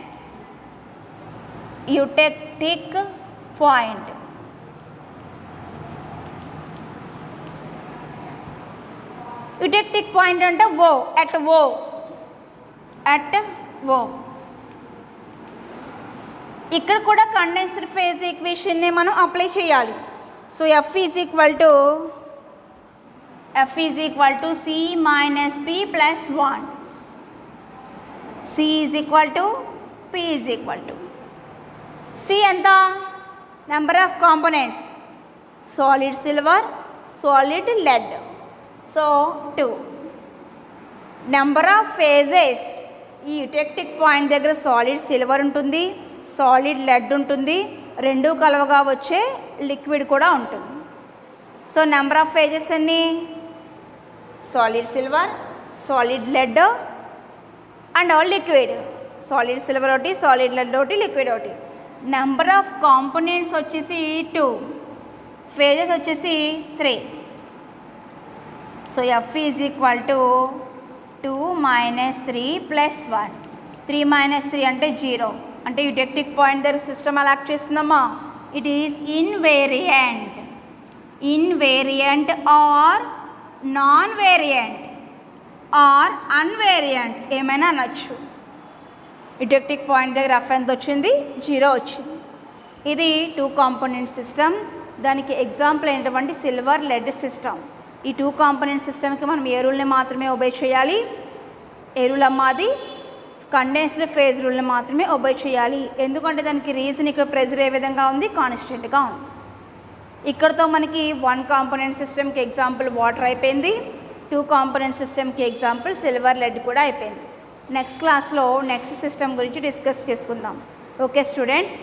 eutectic point eutectic point అంటే ఓ, అట్ ఓ, అట్ ఓ. ఇక్కడ కూడా కండెన్స్డ్ ఫేజ్ ఈక్వేషన్ని మనం అప్లై చేయాలి. So F is equal to C - P + 1. C is equal to P is equal to C ఎంత? Number of components solid silver, solid lead. So 2. Number of phases, ఈ eutectic point దగ్గర solid silver ఉంటుంది, solid lead ఉంటుంది, రెండు కలవగా వచ్చే liquid కూడా ఉంటుంది. సో నెంబర్ ఆఫ్ ఫేజెస్ అన్ని solid silver, solid lead and liquid. Solid silver ఒకటి, సాలిడ్ లెడ్ ఒకటి, లిక్విడ్ ఒకటి. నెంబర్ ఆఫ్ కాంపోనెంట్స్ వచ్చేసి 2, ఫేజెస్ వచ్చేసి 3. So F is equal to 2 - 3 + 1. 3 - 3 అంటే 0. అంటే యుటెక్టిక్ పాయింట్ దగ్గర సిస్టమ్ అలా యాక్ట్ చేస్తుందమ్మా. It is invariant. Invariant or non variant or unvariant ఏమైనా అనొచ్చు. యుటెక్టిక్ పాయింట్ దగ్గర F ఎంత వచ్చింది? 0 వచ్చింది. ఇది 2 కాంపోనెంట్ సిస్టమ్. దానికి ఎగ్జాంపుల్ అయినటువంటి సిల్వర్ లెడ్ సిస్టమ్. ఈ 2 కాంపోనెంట్ సిస్టమ్కి మనం ఏ రూల్ని మాత్రమే ఒబే చేయాలి? ఏ రూల్ అమ్మా? అది కండెన్స్డ్ ఫేజ్ రూల్ని మాత్రమే ఒబే చేయాలి. ఎందుకంటే దానికి రీజన్ ఇక్కడ ప్రెజర్ ఏ విధంగా ఉంది? కాన్స్టెంట్గా ఉంది. ఇక్కడతో మనకి 1 కాంపోనెంట్ సిస్టమ్కి ఎగ్జాంపుల్ వాటర్ అయిపోయింది. 2 కాంపోనెంట్ సిస్టమ్కి ఎగ్జాంపుల్ సిల్వర్ లెడ్ కూడా అయిపోయింది. నెక్స్ట్ క్లాస్లో నెక్స్ట్ సిస్టమ్ గురించి డిస్కస్ చేసుకుందాం. Okay students.